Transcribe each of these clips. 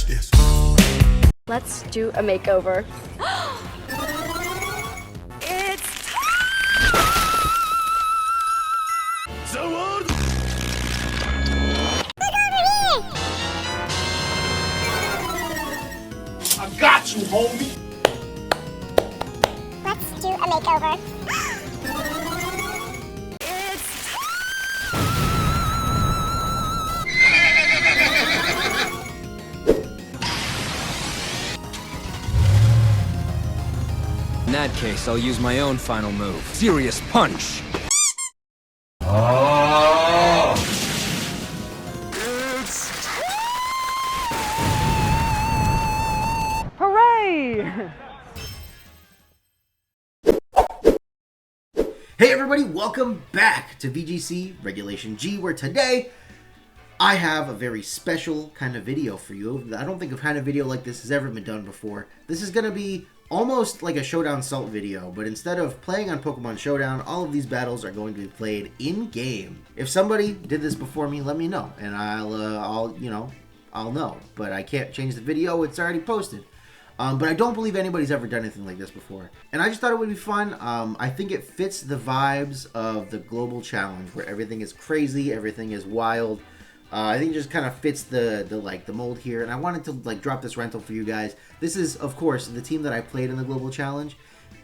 Watch this. Let's do a makeover. It's the world. I got you, homie. Let's do a makeover. In that case, I'll use my own final move. Serious punch! Hooray! Hey everybody, welcome back to VGC Regulation G, where today I have a very special kind of video for you. I don't think a kind of video like this has ever been done before. This is going to be almost like a Showdown Salt video, but instead of playing on Pokemon Showdown, all of these battles are going to be played in-game. If somebody did this before me, let me know, and I'll know. But I can't change the video, it's already posted. But I don't believe anybody's ever done anything like this before. And I just thought it would be fun. I think it fits the vibes of the global challenge, where everything is crazy, everything is wild. I think it just kind of fits the mold here, and I wanted to drop this rental for you guys. This is, of course, the team that I played in the global challenge.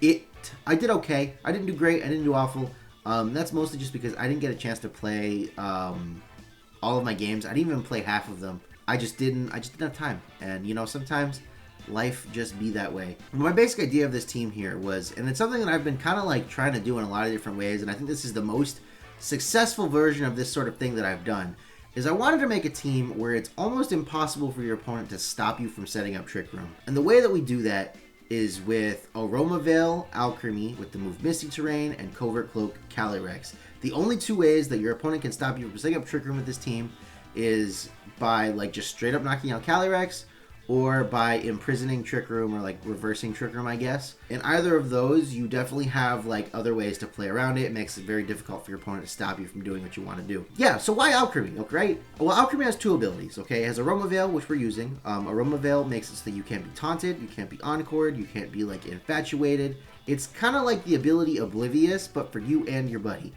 I did okay. I didn't do great. I didn't do awful. That's mostly just because I didn't get a chance to play all of my games. I didn't even play half of them. I just didn't have time, and sometimes life just be that way. My basic idea of this team here was, and it's something that I've been kind of trying to do in a lot of different ways, and I think this is the most successful version of this sort of thing that I've done, is I wanted to make a team where it's almost impossible for your opponent to stop you from setting up Trick Room. And the way that we do that is with Aroma Veil, Alcreamie, with the move Misty Terrain, and Covert Cloak, Calyrex. The only two ways that your opponent can stop you from setting up Trick Room with this team is by just straight up knocking out Calyrex, or by imprisoning Trick Room, or reversing Trick Room, I guess. In either of those, you definitely have other ways to play around it. It makes it very difficult for your opponent to stop you from doing what you want to do. Yeah, so why Alcreamie, okay, right? Well, Alcreamie has two abilities, okay? It has Aroma Veil, which we're using. Aroma Veil makes it so that you can't be taunted, you can't be encored, you can't be infatuated. It's kind of like the ability Oblivious, but for you and your buddy.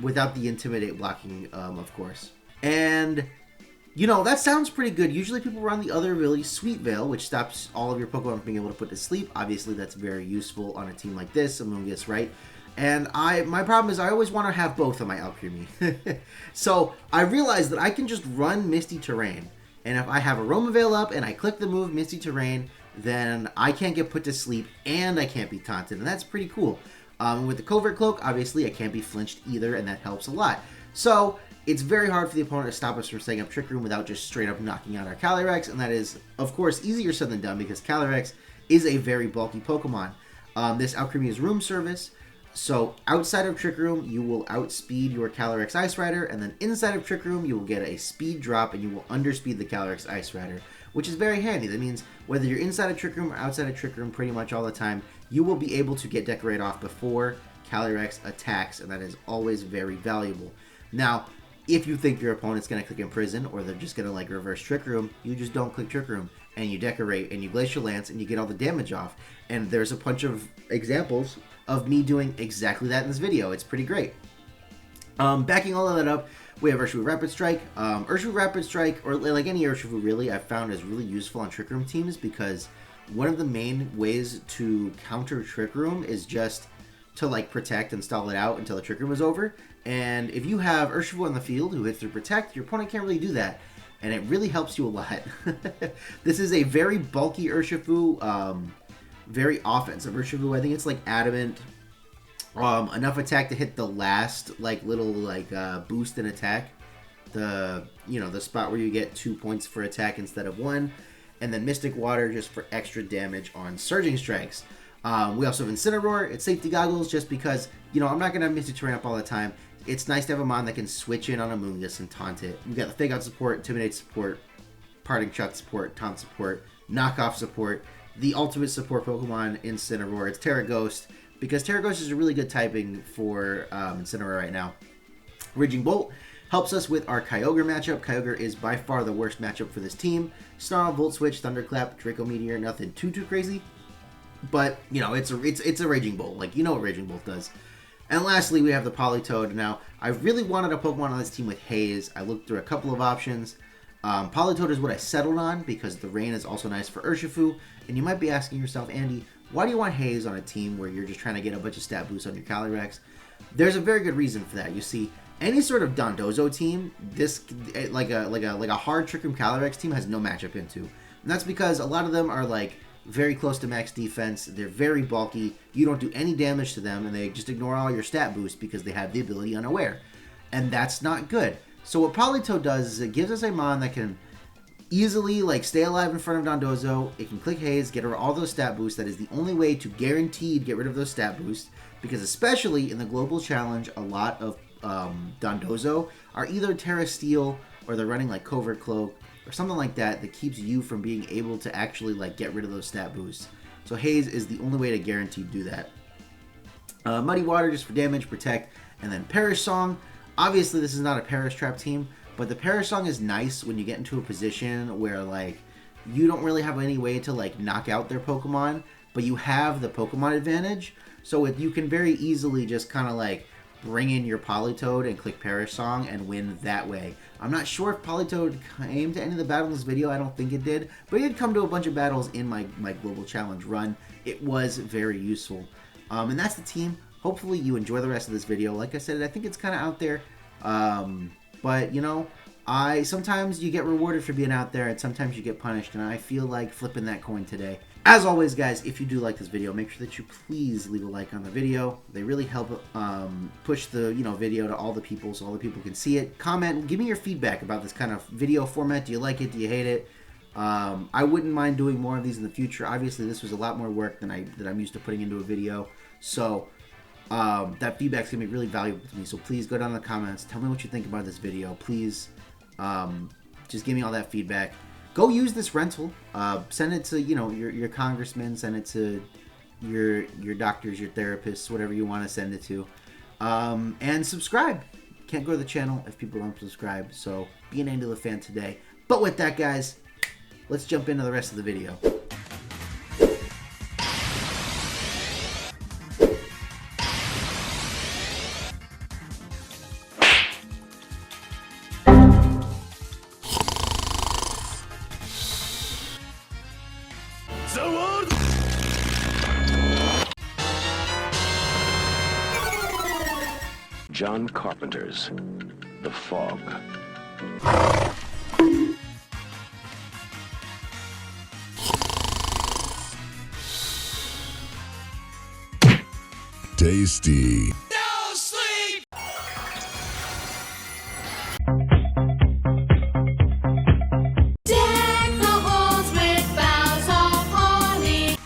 Without the Intimidate blocking, of course. And that sounds pretty good. Usually people run the other ability, Sweet Veil, which stops all of your Pokemon from being able to put to sleep. Obviously, that's very useful on a team like this, Amoonguss, right? And my problem is I always want to have both of my Alcreamie. So I realized that I can just run Misty Terrain. And if I have Aroma Veil up and I click the move Misty Terrain, then I can't get put to sleep and I can't be taunted. And that's pretty cool. With the Covert Cloak, obviously, I can't be flinched either, and that helps a lot. So it's very hard for the opponent to stop us from setting up Trick Room without just straight up knocking out our Calyrex, and that is, of course, easier said than done because Calyrex is a very bulky Pokemon. This Alcreamie is Room Service, so outside of Trick Room, you will outspeed your Calyrex Ice Rider, and then inside of Trick Room, you will get a speed drop, and you will underspeed the Calyrex Ice Rider, which is very handy. That means whether you're inside of Trick Room or outside of Trick Room pretty much all the time, you will be able to get Decorate off before Calyrex attacks, and that is always very valuable. Now, if you think your opponent's going to click Imprison, or they're just going to reverse Trick Room, you just don't click Trick Room, and you Decorate, and you Glacial Lance, and you get all the damage off. And there's a bunch of examples of me doing exactly that in this video. It's pretty great. Backing all of that up, we have Urshifu Rapid Strike. Urshifu Rapid Strike, or any Urshifu really, I've found is really useful on Trick Room teams, because one of the main ways to counter Trick Room is just to protect and stall it out until the Trick Room is over. And if you have Urshifu on the field who hits through Protect, your opponent can't really do that, and it really helps you a lot. This is a very bulky Urshifu, very offensive Urshifu. I think it's Adamant, enough attack to hit the last little boost in attack, the spot where you get 2 points for attack instead of 1, and then Mystic Water just for extra damage on Surging Strikes. We also have Incineroar. It's Safety Goggles just because, I'm not going to have Misty Terrain up all the time. It's nice to have a mon that can switch in on Amoonguss and taunt it. We've got the Fake Out support, Intimidate support, Parting Shot support, Taunt support, Knockoff support, the ultimate support Pokemon, Incineroar. It's Terra Ghost, because Terra Ghost is a really good typing for Incineroar right now. Raging Bolt, Helps us with our Kyogre matchup. Kyogre is by far the worst matchup for this team. Snarl, Volt Switch, Thunderclap, Draco Meteor, nothing too crazy. But, you know, it's a Raging Bolt. Like, you know what Raging Bolt does. And lastly, we have the Politoed. Now, I really wanted a Pokemon on this team with Haze. I looked through a couple of options. Politoed is what I settled on because the rain is also nice for Urshifu. And you might be asking yourself, Andy, why do you want Haze on a team where you're just trying to get a bunch of stat boosts on your Calyrex? There's a very good reason for that. You see, any sort of Dondozo team, this like a hard Trick Room Calyrex team has no matchup into. And that's because a lot of them are like very close to max defense. They're very bulky. You don't do any damage to them, and they just ignore all your stat boosts because they have the ability Unaware. And that's not good. So what Politoed does is it gives us a Mon that can easily like stay alive in front of Dondozo. It can click Haze, get rid of all those stat boosts. That is the only way to guaranteed get rid of those stat boosts, because especially in the Global Challenge, a lot of Dondozo are either Terra Steel or they're running like Covert Cloak or something like that that keeps you from being able to actually like get rid of those stat boosts. So Haze is the only way to guarantee do that. Muddy Water just for damage, protect, and then Perish Song. Obviously this is not a Perish Trap team, but the Perish Song is nice when you get into a position where like you don't really have any way to like knock out their Pokemon, but you have the Pokemon advantage. So you can very easily just kind of like bring in your Politoed and click Perish Song and win that way. I'm not sure if Politoed came to any of the battles in this video. I don't think it did, but it did come to a bunch of battles in my Global Challenge run. It was very useful. And that's the team. Hopefully you enjoy the rest of this video. Like I said, I think it's kind of out there. But, you know, sometimes you get rewarded for being out there and sometimes you get punished, and I feel like flipping that coin today. As always, guys, if you do like this video, make sure that you please leave a like on the video. They really help push the video to all the people so all the people can see it. Comment, give me your feedback about this kind of video format. Do you like it? Do you hate it? I wouldn't mind doing more of these in the future. Obviously, this was a lot more work than I'm used to putting into a video. So that feedback's gonna be really valuable to me. So please go down in the comments. Tell me what you think about this video. Please just give me all that feedback. Go use this rental. Send it to your congressman. Send it to your doctors, your therapists, whatever you want to send it to. And subscribe. Can't grow the channel if people don't subscribe. So be an AndyLaV fan today. But with that, guys, let's jump into the rest of the video. John Carpenter's The Fog. Tasty. No sleep! Deck the halls with boughs of holly.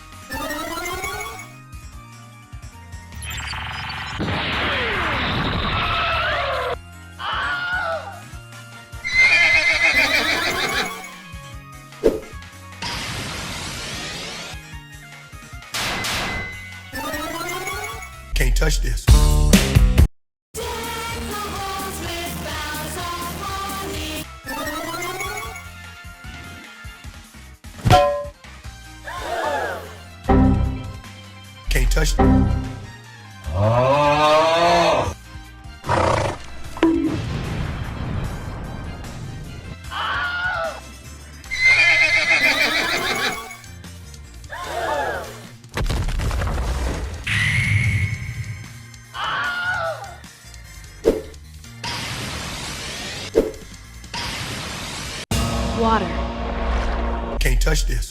Can't touch this. Deck the halls with boughs of holly. Can't touch. Water. Can't touch this.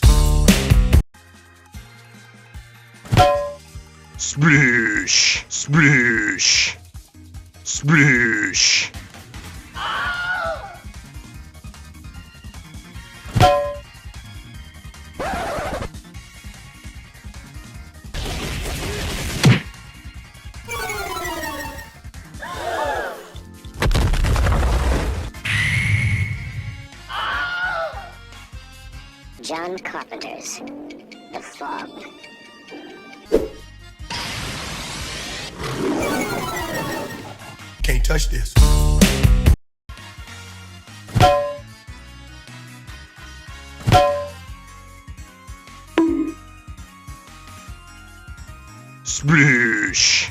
Splish. Splish. Splish. John Carpenter's The Fog. Can't touch this. Sploosh.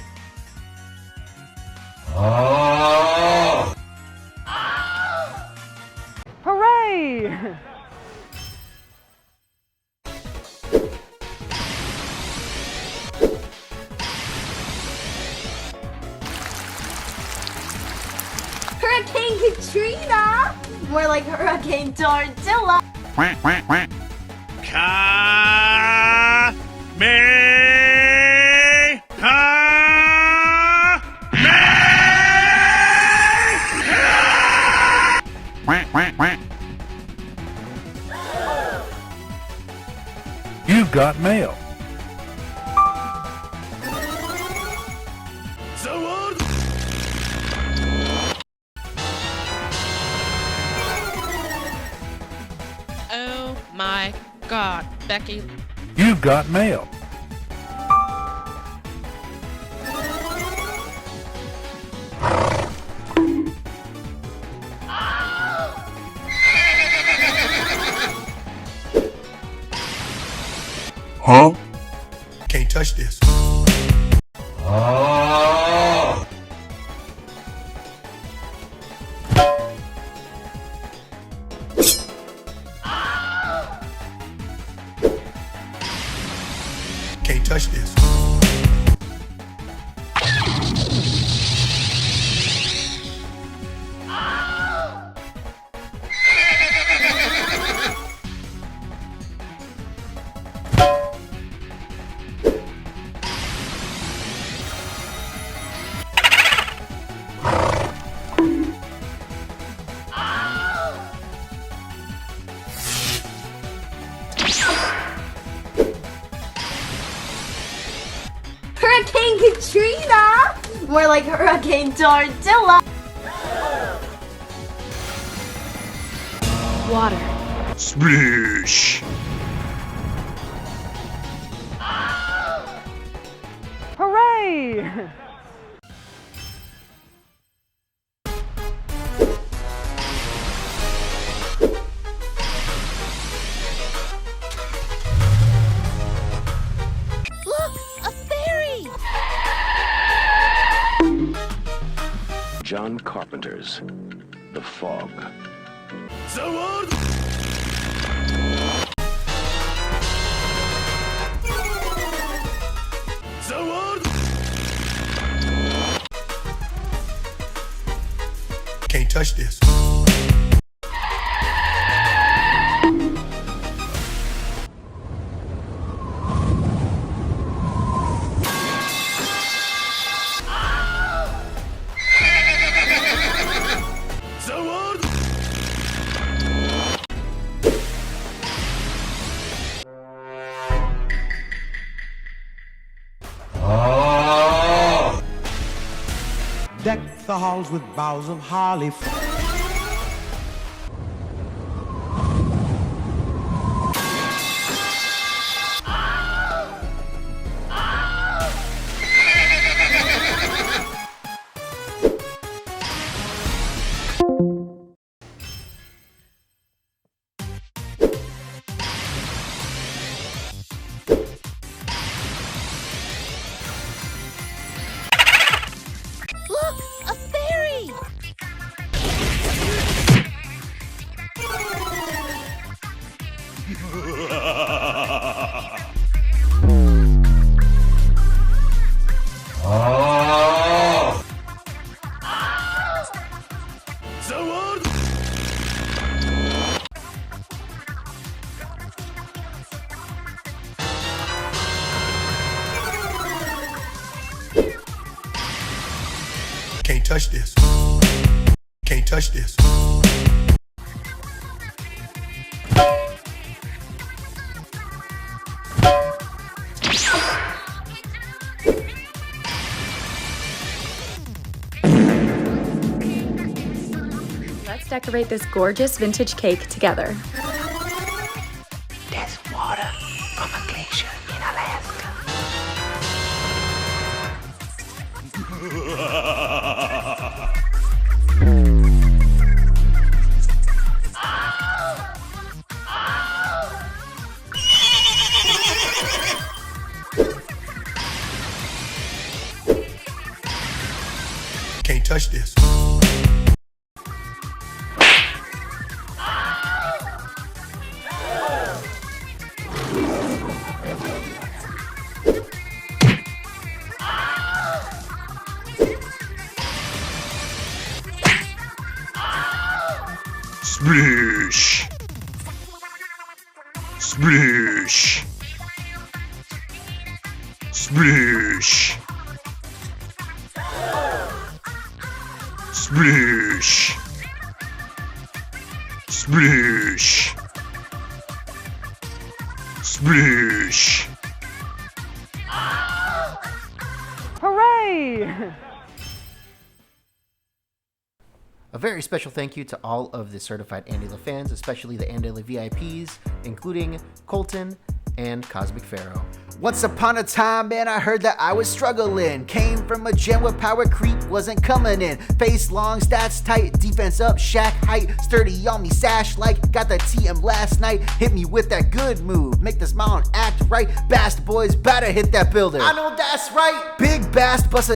Hooray! Hurricane Katrina! More like Hurricane Tortilla. You've got mail. Oh my God, Becky. You've got mail. Huh? Can't touch this. Can't touch this. Hurricane Katrina! More like Hurricane Tortilla. Water. Sploosh. Hooray! Look, a fairy! John Carpenter's The Fog. Can't touch this. Deck the halls with boughs of holly. Look, a fairy! Can't touch this. Can't touch this. Let's decorate this gorgeous vintage cake together. There's water from a glacier in Alaska. can't touch this. Sploosh. Sploosh. Sploosh. Sploosh. Sploosh. Sploosh. Hooray! A very special thank you to all of the certified AndyLa fans, especially the AndyLa VIPs, including Colton and Cosmic Pharaoh. Once upon a time, man, I heard that I was struggling. Came from a gen where power creep wasn't coming in. Face long, stats tight, defense up, shack height, sturdy on me, sash like, got the TM last night. Hit me with that good move, make this mount act right. Bast boys, better hit that builder. I know that's right, big bast, bust a